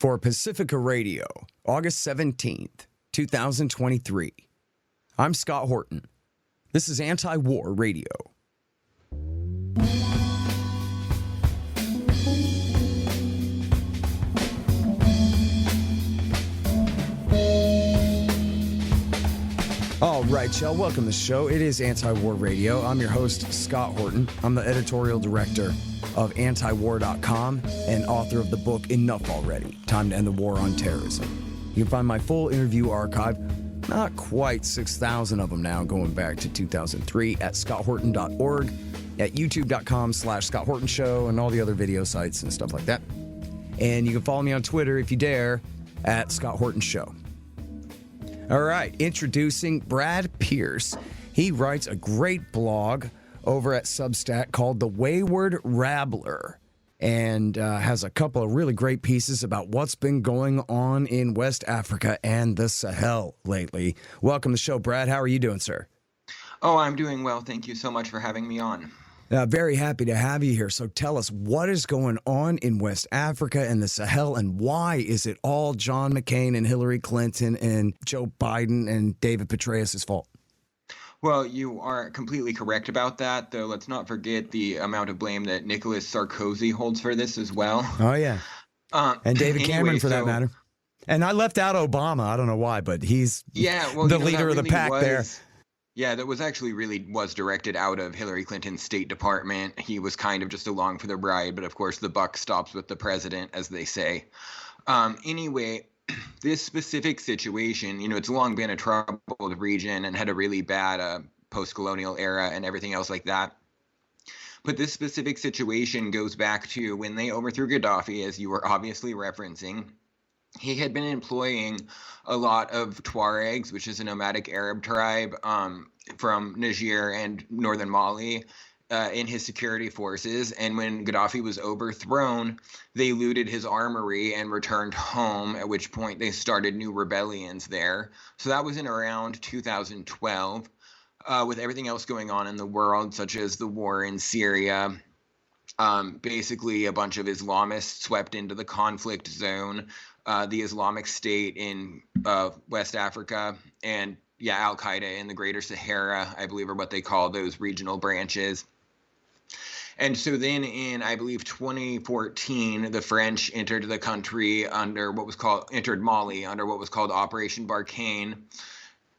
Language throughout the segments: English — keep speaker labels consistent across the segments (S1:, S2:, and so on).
S1: for Pacifica Radio, August 17th, 2023. I'm Scott Horton. This is Antiwar Radio. All right, y'all, welcome to the show. It is Antiwar Radio. I'm your host, Scott Horton. I'm the editorial director of Antiwar.com and author of the book Enough Already, Time to End the War on Terrorism. You can find my full interview archive, not quite 6,000 of them now, going back to 2003, at scotthorton.org, at youtube.com/Scott Horton Show, and all the other video sites and stuff like that. And you can follow me on Twitter, if you dare, at Scott Horton Show. All right, introducing Brad Pearce. He writes a great blog over at Substack called The Wayward Rabbler, and has a couple of really great pieces about what's been going on in West Africa and the Sahel lately. Welcome to the show, Brad. How are you doing, sir?
S2: Oh, I'm doing well. Thank you so much for having me on.
S1: Very happy to have you here. So tell us, what is going on in West Africa and the Sahel, and why is it all John McCain and Hillary Clinton and Joe Biden and David Petraeus' fault?
S2: Well, you are completely correct about that, though let's not forget the amount of blame that Nicolas Sarkozy holds for this as well.
S1: Oh, yeah. And David Cameron, for that matter. And I left out Obama. I don't know why, but he's the leader of the pack there.
S2: Yeah, that was actually was directed out of Hillary Clinton's State Department. He was kind of just along for the ride, but of course the buck stops with the president, as they say. Anyway, this specific situation, it's long been a troubled region and had a really bad post-colonial era and everything else like that. But this specific situation goes back to when they overthrew Gaddafi, as you were obviously referencing. He had been employing a lot of Tuaregs, which is a nomadic Arab tribe from Niger and northern Mali, in his security forces. And when Gaddafi was overthrown, they looted his armory and returned home, at which point they started new rebellions there. So that was in around 2012, with everything else going on in the world, such as the war in Syria. Basically, a bunch of Islamists swept into the conflict zone, the Islamic State in West Africa, and Al-Qaeda in the Greater Sahara, I believe, are what they call those regional branches. And so then in, I believe, 2014, the French entered the country entered Mali under what was called Operation Barkhane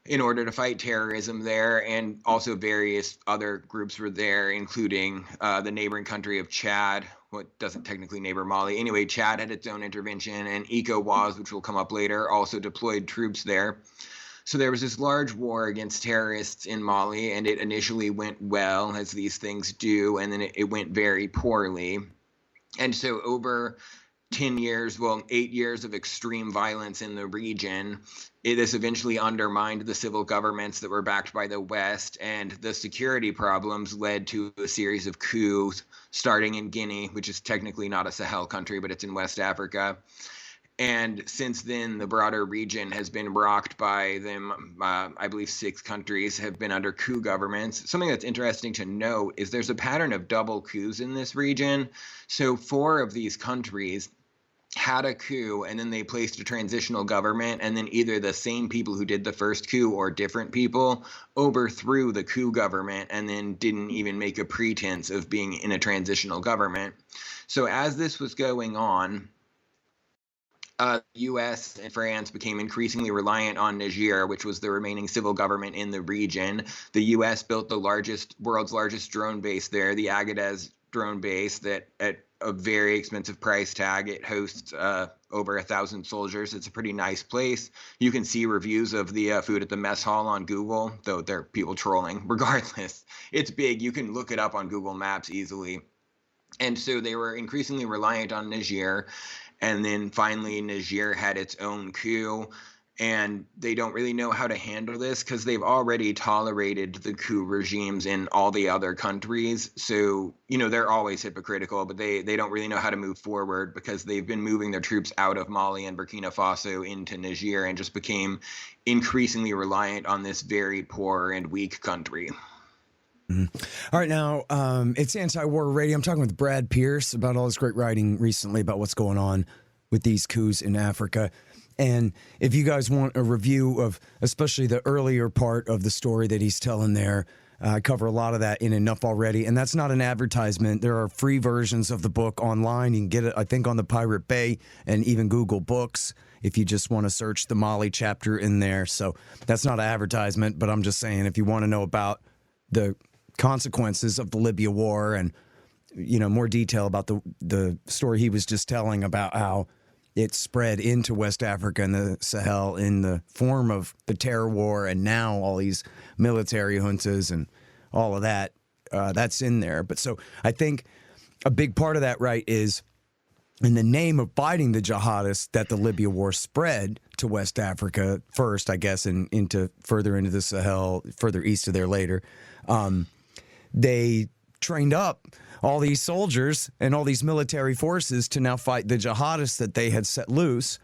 S2: in order to fight terrorism there. And also various other groups were there, including the neighboring country of Chad, what doesn't technically neighbor Mali. Anyway, Chad had its own intervention, and ECOWAS, which will come up later, also deployed troops there. So there was this large war against terrorists in Mali, and it initially went well, as these things do, and then it went very poorly. And so over 8 years of extreme violence in the region, this eventually undermined the civil governments that were backed by the West, and the security problems led to a series of coups, starting in Guinea, which is technically not a Sahel country, but it's in West Africa. And since then, the broader region has been rocked by them. I believe 6 countries have been under coup governments. Something that's interesting to note is there's a pattern of double coups in this region. So 4 of these countries had a coup, and then they placed a transitional government, and then either the same people who did the first coup or different people overthrew the coup government and then didn't even make a pretense of being in a transitional government. So as this was going on, the U.S. and France became increasingly reliant on Niger, which was the remaining civil government in the region. The U.S. built the world's largest drone base there, the Agadez drone base, that at a very expensive price tag. It hosts over 1,000 soldiers. It's a pretty nice place. You can see reviews of the food at the mess hall on Google, though there are people trolling. Regardless, it's big. You can look it up on Google Maps easily. And so they were increasingly reliant on Niger. And then finally, Niger had its own coup, and they don't really know how to handle this because they've already tolerated the coup regimes in all the other countries. So, they're always hypocritical, but they don't really know how to move forward because they've been moving their troops out of Mali and Burkina Faso into Niger and just became increasingly reliant on this very poor and weak country.
S1: Mm-hmm. All right, now, it's Anti-War Radio. I'm talking with Brad Pearce about all his great writing recently about what's going on with these coups in Africa. And if you guys want a review of especially the earlier part of the story that he's telling there, I cover a lot of that in Enough Already. And that's not an advertisement. There are free versions of the book online. You can get it, I think, on the Pirate Bay and even Google Books if you just want to search the Mali chapter in there. So that's not an advertisement, but I'm just saying if you want to know about the consequences of the Libya war and, you know, more detail about the story he was just telling about how it spread into West Africa and the Sahel in the form of the terror war and now all these military juntas and all of that, that's in there. But so I think a big part of that, right, is in the name of fighting the jihadists that the Libya war spread to West Africa first, I guess, and further into the Sahel, further east of there later. They trained up all these soldiers and all these military forces to now fight the jihadists that they had set loose.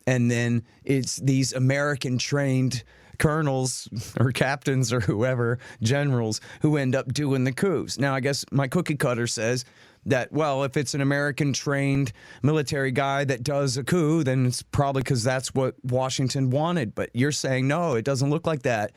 S1: And then it's these American-trained colonels or captains or whoever, generals, who end up doing the coups. Now, I guess my cookie cutter says that, well, if it's an American-trained military guy that does a coup, then it's probably because that's what Washington wanted. But you're saying, no, it doesn't look like that.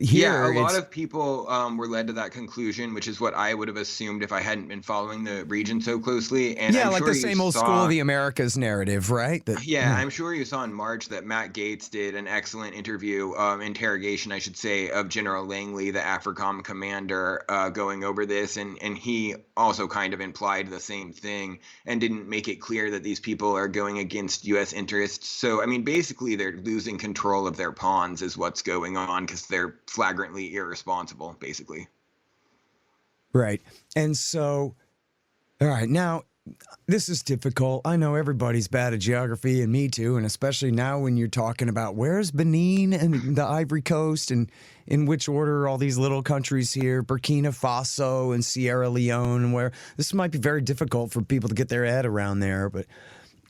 S2: Yeah, a lot of people were led to that conclusion, which is what I would have assumed if I hadn't been following the region so closely. And
S1: yeah,
S2: I'm
S1: like
S2: sure
S1: the same old School of the Americas narrative, right?
S2: I'm sure you saw in March that Matt Gaetz did an excellent interrogation, I should say, of General Langley, the AFRICOM commander, going over this. And he also kind of implied the same thing and didn't make it clear that these people are going against U.S. interests. So, I mean, basically, they're losing control of their pawns is what's going on because they're flagrantly irresponsible, basically.
S1: Right. And so, all right, now, this is difficult. I know everybody's bad at geography, and me too, and especially now when you're talking about where's Benin and the Ivory Coast and in which order are all these little countries here, Burkina Faso and Sierra Leone, where this might be very difficult for people to get their head around there. But,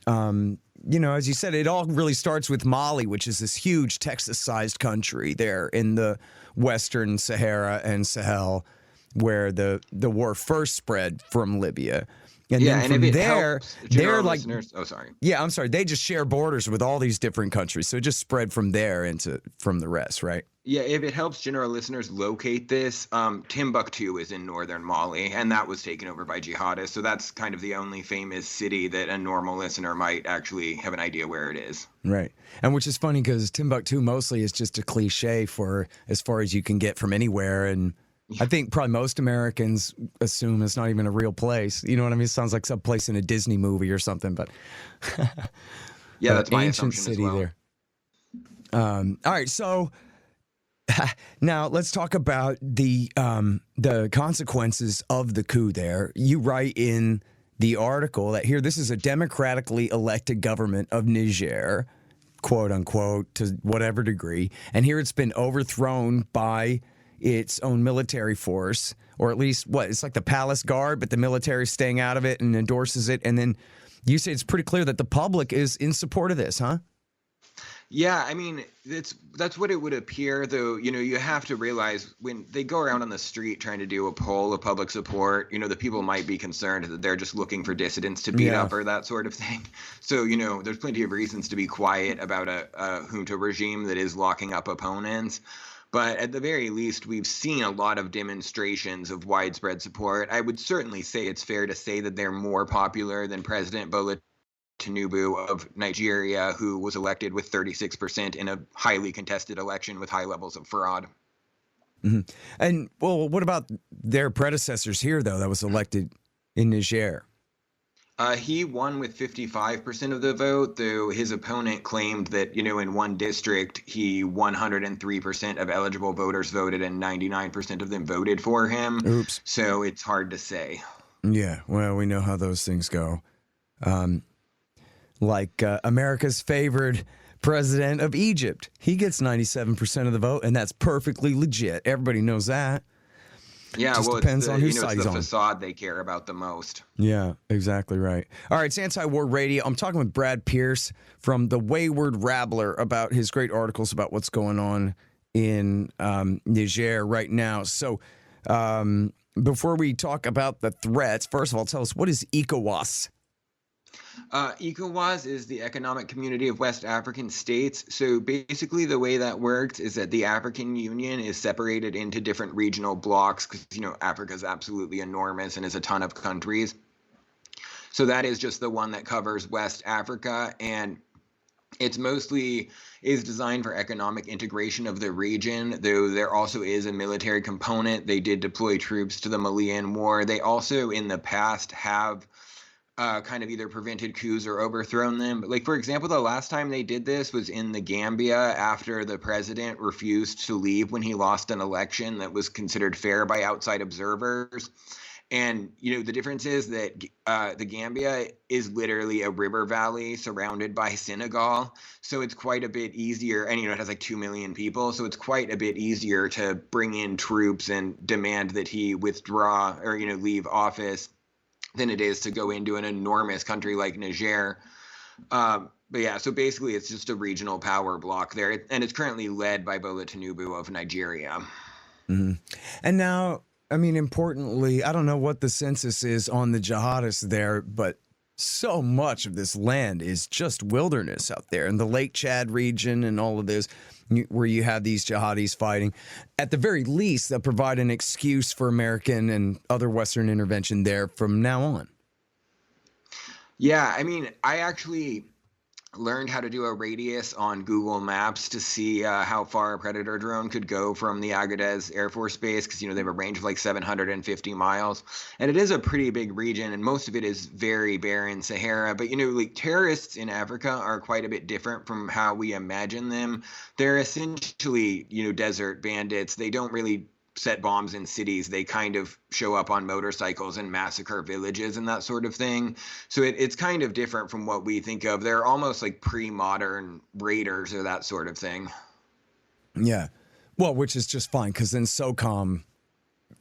S1: you know, as you said, it all really starts with Mali, which is this huge Texas-sized country there in the Western Sahara and Sahel, where the war first spread from Libya. And then from there, they're like, yeah, I'm sorry. They just share borders with all these different countries. So it just spread from there from the rest, right?
S2: Yeah, if it helps general listeners locate this, Timbuktu is in northern Mali, and that was taken over by jihadists. So that's kind of the only famous city that a normal listener might actually have an idea where it is.
S1: Right. And which is funny because Timbuktu mostly is just a cliche for as far as you can get from anywhere. And I think probably most Americans assume it's not even a real place. You know what I mean? It sounds like some place in a Disney movie or something, but
S2: yeah, that's my assumption
S1: city
S2: as well.
S1: There. All right, so now let's talk about the consequences of the coup there. You write in the article that here, this is a democratically elected government of Niger, quote unquote, to whatever degree. And here it's been overthrown by its own military force, or at least it's like the palace guard, but the military staying out of it and endorses it. And then you say it's pretty clear that the public is in support of this, huh?
S2: Yeah, I mean, that's what it would appear, though. You know, you have to realize when they go around on the street trying to do a poll of public support, you know, the people might be concerned that they're just looking for dissidents to beat up or that sort of thing. So, you know, there's plenty of reasons to be quiet about a junta regime that is locking up opponents. But at the very least, we've seen a lot of demonstrations of widespread support. I would certainly say it's fair to say that they're more popular than President Bola Tinubu of Nigeria, who was elected with 36% in a highly contested election with high levels of fraud.
S1: Mm-hmm. And, well, what about their predecessors here, though, that was elected in Niger?
S2: He won with 55% of the vote, though his opponent claimed that, you know, in one district, 103% of eligible voters voted and 99% of them voted for him.
S1: Oops.
S2: So it's hard to say.
S1: Yeah, well, we know how those things go. Like America's favored president of Egypt. He gets 97% of the vote, and that's perfectly legit. Everybody knows that.
S2: Yeah,
S1: just
S2: well,
S1: depends on whose
S2: it's
S1: side he's
S2: the
S1: on.
S2: facade they care about the most.
S1: Yeah, exactly right. All right, it's Anti-War Radio. I'm talking with Brad Pearce from The Wayward Rabbler about his great articles about what's going on in Niger right now. So before we talk about the threats, first of all, tell us, what is ECOWAS?
S2: ECOWAS is the Economic Community of West African States. So basically, the way that works is that the African Union is separated into different regional blocks because, Africa is absolutely enormous and is a ton of countries. So that is just the one that covers West Africa, and it's mostly is designed for economic integration of the region, though there also is a military component. They did deploy troops to the Malian War. They also, in the past, have kind of either prevented coups or overthrown them. But like, for example, the last time they did this was in the Gambia after the president refused to leave when he lost an election that was considered fair by outside observers. And, the difference is that the Gambia is literally a river valley surrounded by Senegal. So it's quite a bit easier. And, it has like 2 million people. So it's quite a bit easier to bring in troops and demand that he withdraw or, leave office than it is to go into an enormous country like Niger. But yeah, so basically it's just a regional power block there. And it's currently led by Bola Tinubu of Nigeria.
S1: Mm-hmm. And now, importantly, I don't know what the census is on the jihadists there, but so much of this land is just wilderness out there in the Lake Chad region and all of this, where you have these jihadis fighting. At the very least, they'll provide an excuse for American and other Western intervention there from now on.
S2: Yeah, I actually learned how to do a radius on Google Maps to see how far a Predator drone could go from the Agadez Air Force Base, because, they have a range of like 750 miles. And it is a pretty big region, and most of it is very barren Sahara. But, like terrorists in Africa are quite a bit different from how we imagine them. They're essentially, desert bandits. They don't really set bombs in cities. They kind of show up on motorcycles and massacre villages and that sort of thing. So it's kind of different from what we think of. They're almost like pre-modern raiders or that sort of thing.
S1: Yeah. Well, which is just fine, because then SOCOM,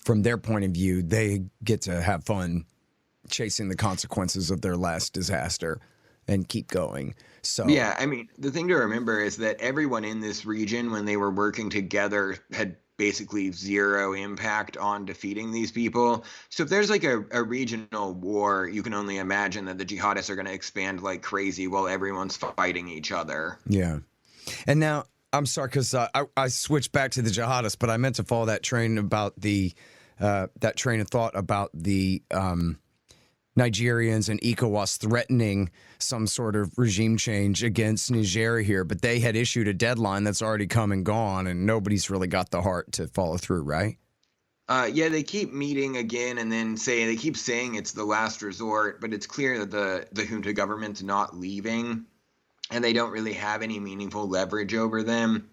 S1: from their point of view, they get to have fun chasing the consequences of their last disaster and keep going. So
S2: yeah, the thing to remember is that everyone in this region, when they were working together, had basically zero impact on defeating these people. So if there's like a regional war, you can only imagine that the jihadists are going to expand like crazy while everyone's fighting each other.
S1: Yeah. And now, I'm sorry, because I switched back to the jihadists, but I meant to follow that train about that train of thought about the Nigerians and ECOWAS threatening some sort of regime change against Niger here, but they had issued a deadline that's already come and gone, and nobody's really got the heart to follow through, right?
S2: Yeah, they keep meeting again and then they keep saying it's the last resort, but it's clear that the junta government's not leaving, and they don't really have any meaningful leverage over them.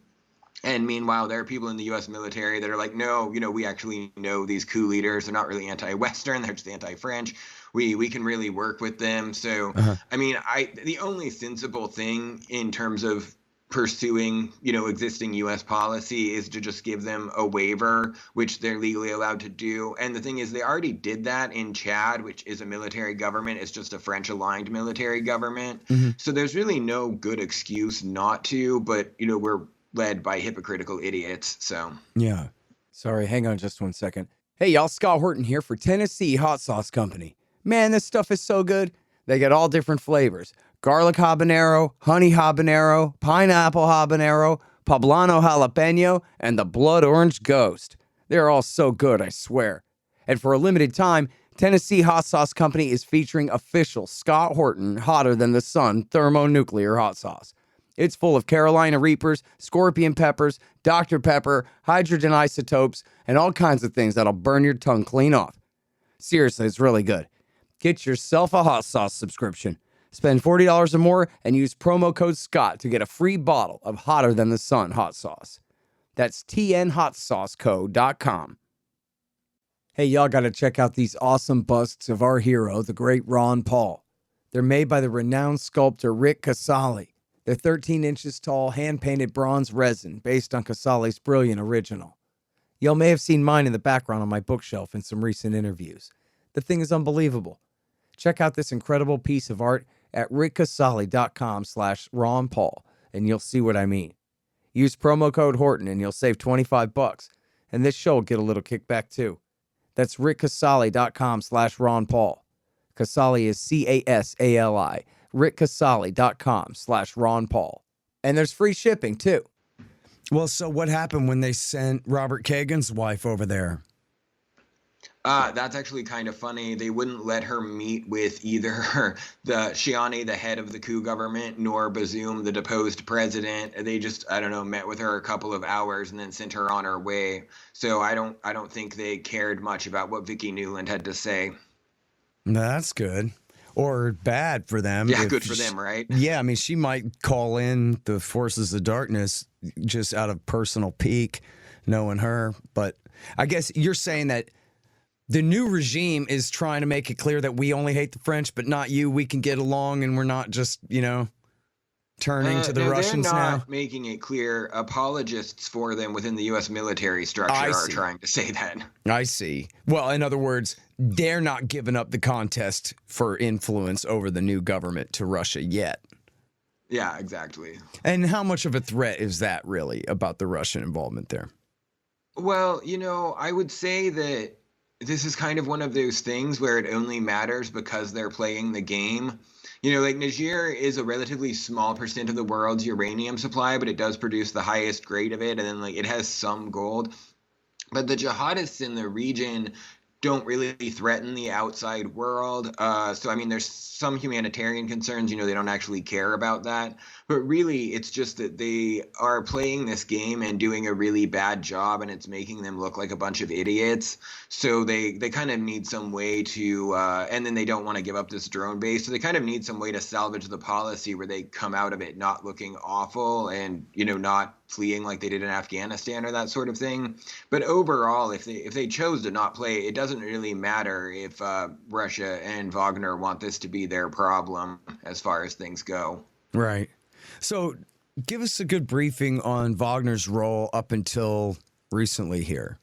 S2: And meanwhile, there are people in the U.S. military that are like, no, we actually know these coup leaders. They're not really anti-Western. They're just anti-French. We can really work with them. So, the only sensible thing in terms of pursuing, existing U.S. policy is to just give them a waiver, which they're legally allowed to do. And the thing is, they already did that in Chad, which is a military government. It's just a French-aligned military government. Mm-hmm. So there's really no good excuse not to, but, we're led by hypocritical idiots, so.
S1: Yeah. Sorry, hang on just one second. Hey, y'all, Scott Horton here for Tennessee Hot Sauce Company. Man, this stuff is so good. They get all different flavors. Garlic habanero, honey habanero, pineapple habanero, poblano jalapeno, and the blood orange ghost. They're all so good, I swear. And for a limited time, Tennessee Hot Sauce Company is featuring official Scott Horton Hotter Than the Sun thermonuclear hot sauce. It's full of Carolina Reapers, scorpion peppers, Dr. Pepper, hydrogen isotopes, and all kinds of things that'll burn your tongue clean off. Seriously, it's really good. Get yourself a hot sauce subscription. Spend $40 or more and use promo code SCOTT to get a free bottle of Hotter Than the Sun hot sauce. That's tnhotsauceco.com. Hey, y'all got to check out these awesome busts of our hero, the great Ron Paul. They're made by the renowned sculptor Rick Casali. They're 13 inches tall, hand-painted bronze resin based on Casali's brilliant original. Y'all may have seen mine in the background on my bookshelf in some recent interviews. The thing is unbelievable. Check out this incredible piece of art at rickcasali.com/Ron Paul, and you'll see what I mean. Use promo code Horton and you'll save $25, and this show will get a little kickback too. That's rickcasali.com/Ron Paul. Casali is Casali, rickcasali.com/Ron Paul. And there's free shipping too. Well, so what happened when they sent Robert Kagan's wife over there?
S2: That's actually kind of funny. They wouldn't let her meet with either the Chiani, the head of the coup government, nor Bazoum, the deposed president. They just, I don't know, met with her a couple of hours and then sent her on her way. So I don't think they cared much about what Vicki Nuland had to say.
S1: That's good. Or bad for them.
S2: Yeah, good for them, right?
S1: Yeah, I mean, she might call in the forces of darkness just out of personal pique, knowing her. But I guess you're saying that the new regime is trying to make it clear that we only hate the French, but not you. We can get along, and we're not just, turning to the Russians now.
S2: They're not making it clear. Apologists for them within the U.S. military structure are trying to say that.
S1: I see. Well, in other words, they're not giving up the contest for influence over the new government to Russia yet.
S2: Yeah, exactly.
S1: And how much of a threat is that really about the Russian involvement there?
S2: Well, I would say that this is kind of one of those things where it only matters because they're playing the game. Like Niger is a relatively small percent of the world's uranium supply, but it does produce the highest grade of it. And then it has some gold. But the jihadists in the region don't really threaten the outside world. So, I mean, there's some humanitarian concerns, they don't actually care about that. But really, it's just that they are playing this game and doing a really bad job, and it's making them look like a bunch of idiots. So they kind of need some way to, and then they don't want to give up this drone base. So they kind of need some way to salvage the policy where they come out of it not looking awful and, not fleeing like they did in Afghanistan or that sort of thing. But overall, if they chose to not play, it doesn't really matter if Russia and Wagner want this to be their problem as far as things go.
S1: Right. So give us a good briefing on Wagner's role up until recently here.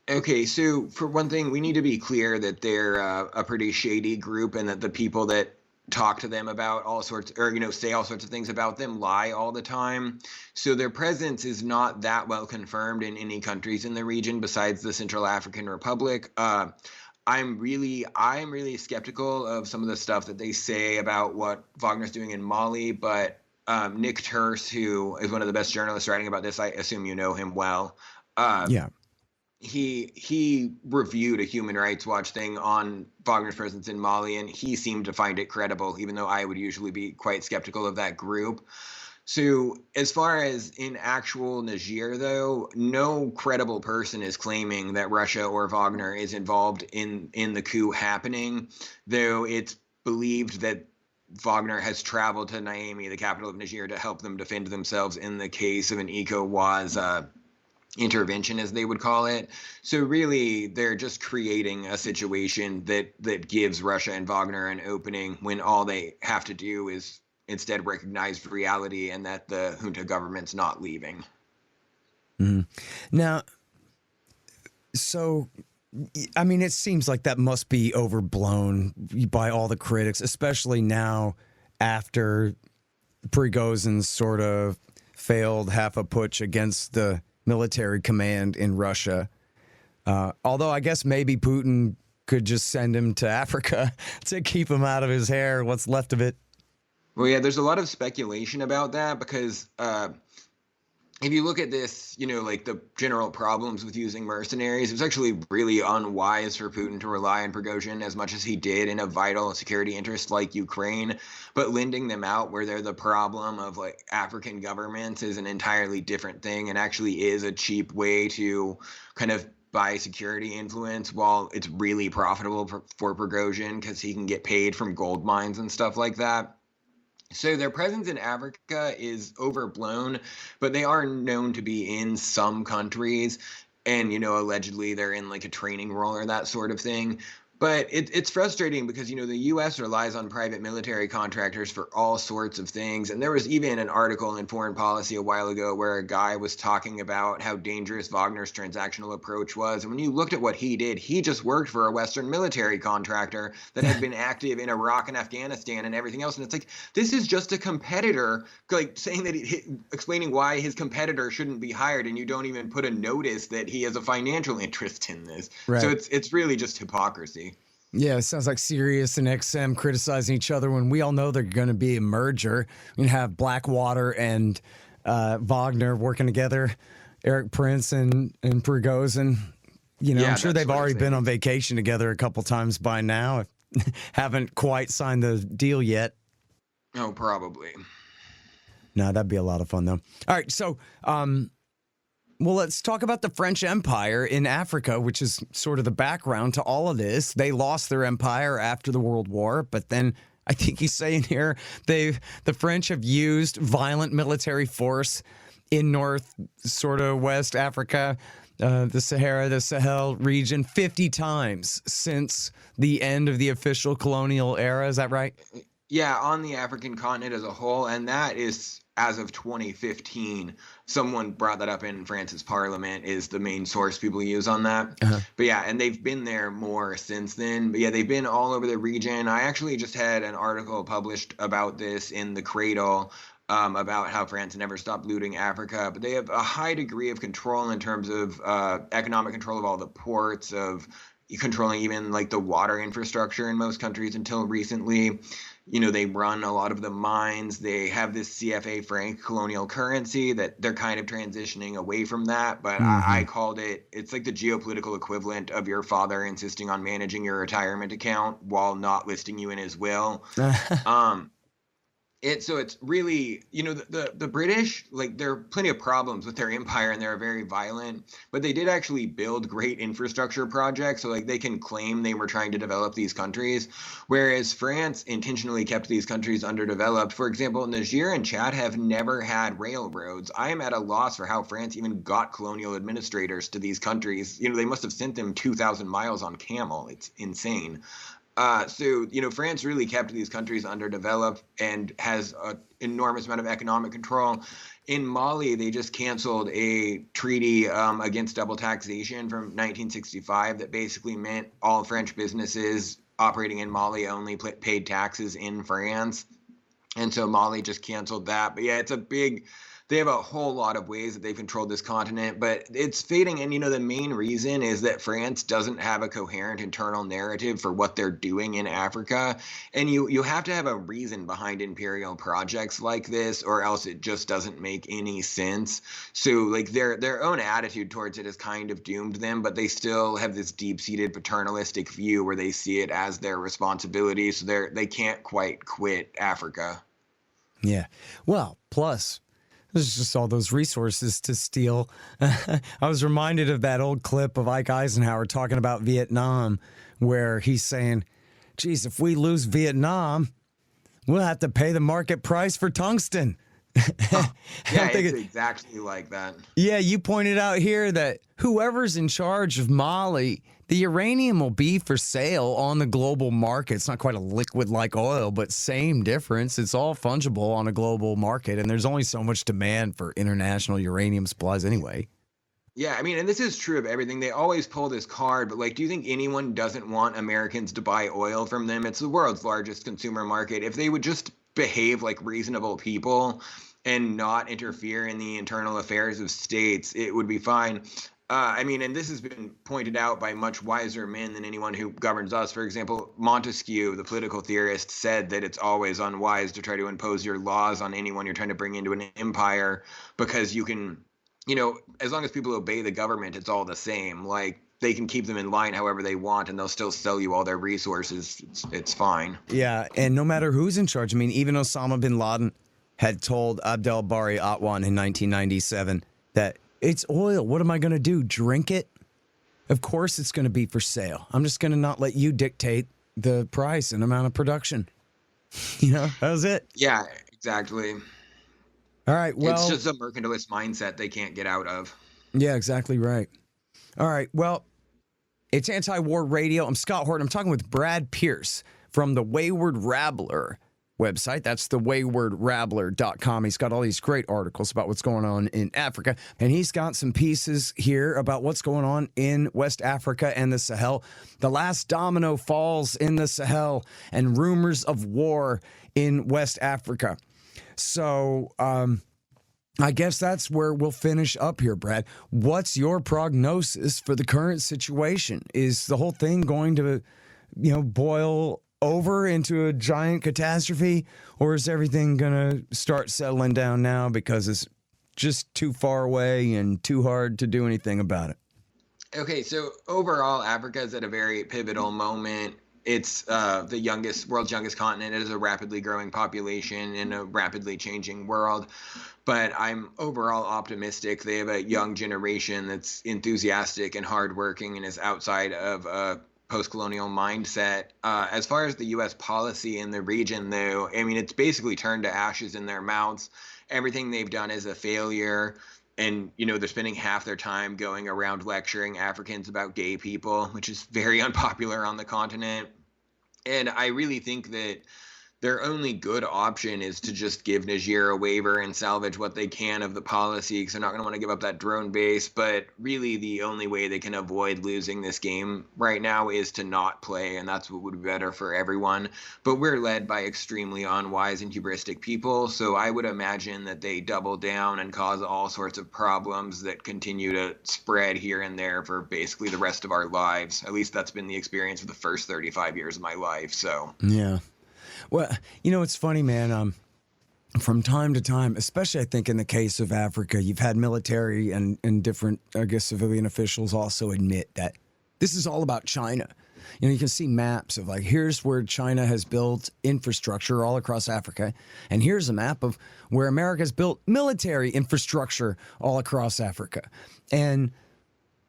S2: Okay, so for one thing, we need to be clear that they're a pretty shady group and that the people that talk to them about all sorts, or, say all sorts of things about them lie all the time. So their presence is not that well confirmed in any countries in the region besides the Central African Republic. I'm really skeptical of some of the stuff that they say about what Wagner's doing in Mali, but Nick Terce, who is one of the best journalists writing about this, I assume you know him well.
S1: Yeah.
S2: He reviewed a Human Rights Watch thing on Wagner's presence in Mali, and he seemed to find it credible, even though I would usually be quite skeptical of that group. So as far as in actual Niger, though, no credible person is claiming that Russia or Wagner is involved in the coup happening, though it's believed that Wagner has traveled to Niamey, the capital of Niger, to help them defend themselves in the case of an ECOWAS intervention, as they would call it. So really, they're just creating a situation that gives Russia and Wagner an opening when all they have to do is instead recognize reality and that the junta government's not leaving.
S1: Mm-hmm. Now, so, I mean, it seems like that must be overblown by all the critics, especially now after Prigozhin's sort of failed half a putsch against the military command in Russia. Although I guess maybe Putin could just send him to Africa to keep him out of his hair, what's left of it.
S2: Well, yeah, there's a lot of speculation about that because if you look at this, like the general problems with using mercenaries, it was actually really unwise for Putin to rely on Prigozhin as much as he did in a vital security interest like Ukraine. But lending them out where they're the problem of like African governments is an entirely different thing and actually is a cheap way to kind of buy security influence while it's really profitable for Prigozhin because he can get paid from gold mines and stuff like that. So their presence in Africa is overblown, but they are known to be in some countries. And, allegedly they're in like a training role or that sort of thing. But it's frustrating because, the U.S. relies on private military contractors for all sorts of things. And there was even an article in Foreign Policy a while ago where a guy was talking about how dangerous Wagner's transactional approach was. And when you looked at what he did, he just worked for a Western military contractor that had been active in Iraq and Afghanistan and everything else. And it's like, this is just a competitor, like saying that explaining why his competitor shouldn't be hired. And you don't even put a notice that he has a financial interest in this. Right. So it's really just hypocrisy.
S1: Yeah, it sounds like Sirius and XM criticizing each other when we all know they're going to be a merger. We have Blackwater and Wagner working together, Eric Prince and Prigozhin. You know,
S2: Yeah,
S1: I'm sure
S2: that's
S1: they've
S2: what I'm
S1: already been
S2: thinking.
S1: on vacation together a couple times by now. Haven't quite signed the deal yet.
S2: Oh, probably.
S1: No, that'd be a lot of fun, though. All right, so, well, let's talk about the French Empire in Africa, which is sort of the background to all of this. They lost their empire after the World War, but then I think he's saying here the French have used violent military force in North, sort of West Africa, the Sahara, the Sahel region, 50 times since the end of the official colonial era. Is that right?
S2: Yeah, on the African continent as a whole, and that is as of 2015. Someone brought that up in France's parliament, is the main source people use on that. But yeah, and they've been there more since then. But yeah, they've been all over the region. I actually just had an article published about this in The Cradle, about how France never stopped looting Africa. But they have a high degree of control in terms of economic control of all the ports, of controlling even like the water infrastructure in most countries until recently. You know, they run a lot of the mines. They have this CFA franc colonial currency that they're kind of transitioning away from that. But I called it's like the geopolitical equivalent of your father insisting on managing your retirement account while not listing you in his will. So it's really, you know, the British, like, there are plenty of problems with their empire and they're very violent, but they did actually build great infrastructure projects. So like they can claim they were trying to develop these countries, whereas France intentionally kept these countries underdeveloped. For example, Niger and Chad have never had railroads. I am at a loss for how France even got colonial administrators to these countries. You know, they must have sent them 2,000 miles on camel. It's insane. So, you know, France really kept these countries underdeveloped and has an enormous amount of economic control. In Mali, they just canceled a treaty against double taxation from 1965 that basically meant all French businesses operating in Mali only paid taxes in France. And so Mali just canceled that. But yeah, they have a whole lot of ways that they've controlled this continent, but it's fading. And, you know, the main reason is that France doesn't have a coherent internal narrative for what they're doing in Africa. And you have to have a reason behind imperial projects like this, or else it just doesn't make any sense. So like their own attitude towards it has kind of doomed them, but they still have this deep-seated paternalistic view where they see it as their responsibility. So they can't quite quit Africa.
S1: Yeah. Well, plus, there's just all those resources to steal. I was reminded of that old clip of Ike Eisenhower talking about Vietnam, where he's saying, geez, if we lose Vietnam, we'll have to pay the market price for tungsten.
S2: Yeah, it's exactly like that.
S1: Yeah, you pointed out here that whoever's in charge of Mali, the uranium will be for sale on the global market. It's not quite a liquid like oil, but same difference. It's all fungible on a global market, and there's only so much demand for international uranium supplies anyway.
S2: Yeah, I mean, and this is true of everything. They always pull this card, but like, do you think anyone doesn't want Americans to buy oil from them? It's the world's largest consumer market. If they would just behave like reasonable people and not interfere in the internal affairs of states, it would be fine. I mean, and this has been pointed out by much wiser men than anyone who governs us. For example, Montesquieu, the political theorist, said that it's always unwise to try to impose your laws on anyone you're trying to bring into an empire, because you can, you know, as long as people obey the government, it's all the same. Like, they can keep them in line however they want, and they'll still sell you all their resources. It's fine.
S1: Yeah, and no matter who's in charge. I mean, even Osama bin Laden had told Abdel Bari Atwan in 1997 that it's oil. What am I going to do? Drink it? Of course it's going to be for sale. I'm just going to not let you dictate the price and amount of production. You know, that was it.
S2: Yeah, exactly.
S1: All right, well,
S2: it's just a mercantilist mindset they can't get out of.
S1: Yeah, exactly right. All right, well, it's Anti-War Radio. I'm Scott Horton. I'm talking with Brad Pearce from the Wayward Rabbler website. That's the waywardrabbler.com. He's got all these great articles about what's going on in Africa, and he's got some pieces here about what's going on in West Africa and the Sahel. The last domino falls in the Sahel, and rumors of war in West Africa. So, I guess that's where we'll finish up here, Brad. What's your prognosis for the current situation? Is the whole thing going to boil over into a giant catastrophe, or is everything going to start settling down now because it's just too far away and too hard to do anything about it?
S2: Okay, so overall, Africa is at a very pivotal moment. It's the world's youngest continent. It is a rapidly growing population in a rapidly changing world. But I'm overall optimistic. They have a young generation that's enthusiastic and hardworking and is outside of a post-colonial mindset. As far as the U.S. policy in the region, though, I mean, it's basically turned to ashes in their mouths. Everything they've done is a failure. And, they're spending half their time going around lecturing Africans about gay people, which is very unpopular on the continent. And I really think that their only good option is to just give Niger a waiver and salvage what they can of the policy, because they're not going to want to give up that drone base. But really, the only way they can avoid losing this game right now is to not play, and that's what would be better for everyone. But we're led by extremely unwise and hubristic people, so I would imagine that they double down and cause all sorts of problems that continue to spread here and there for basically the rest of our lives. At least that's been the experience of the first 35 years of my life. So
S1: yeah. Well, it's funny, man. From time to time, especially I think in the case of Africa, you've had military and different, I guess, civilian officials also admit that this is all about China. You can see maps of here's where China has built infrastructure all across Africa. And here's a map of where America's built military infrastructure all across Africa. And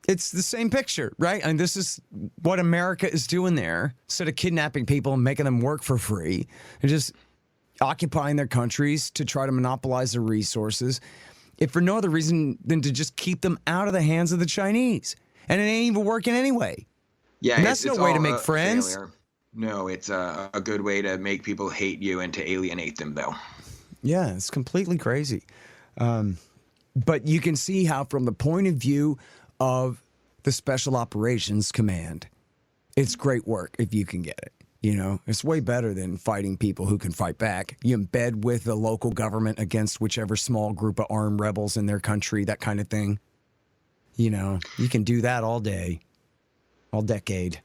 S1: it's the same picture, right? And this is what America is doing there. Instead of kidnapping people and making them work for free, they're just occupying their countries to try to monopolize their resources, if for no other reason than to just keep them out of the hands of the Chinese. And it ain't even working anyway.
S2: Yeah,
S1: and that's no way to make friends.
S2: Failure. No, it's a good way to make people hate you and to alienate them, though.
S1: Yeah, it's completely crazy. But you can see how, from the point of view of the Special Operations Command, it's great work if you can get it. It's way better than fighting people who can fight back. You embed with the local government against whichever small group of armed rebels in their country, that kind of thing. You can do that all day, all decade.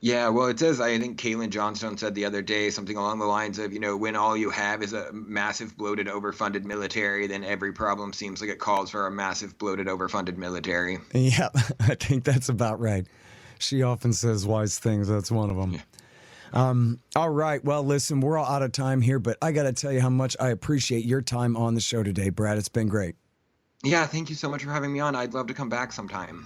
S2: Yeah, well, it says, I think Caitlin Johnstone said the other day something along the lines of, when all you have is a massive, bloated, overfunded military, then every problem seems like it calls for a massive, bloated, overfunded military.
S1: Yeah, I think that's about right. She often says wise things. That's one of them. Yeah. All right. Well, listen, we're all out of time here, but I got to tell you how much I appreciate your time on the show today, Brad. It's been great.
S2: Yeah, thank you so much for having me on. I'd love to come back sometime.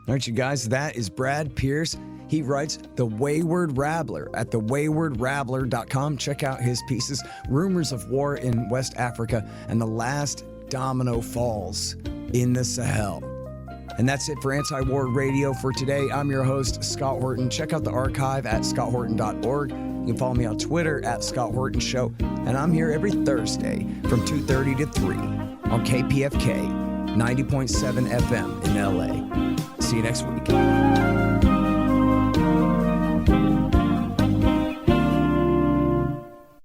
S1: All right, you guys, that is Brad Pearce. He writes The Wayward Rabbler at thewaywardrabbler.com. Check out his pieces, Rumors of War in West Africa and The Last Domino Falls in the Sahel. And that's it for Antiwar Radio for today. I'm your host, Scott Horton. Check out the archive at scotthorton.org. You can follow me on Twitter at Scott Horton Show. And I'm here every Thursday from 2:30 to 3 on KPFK 90.7 FM in LA. See you next week.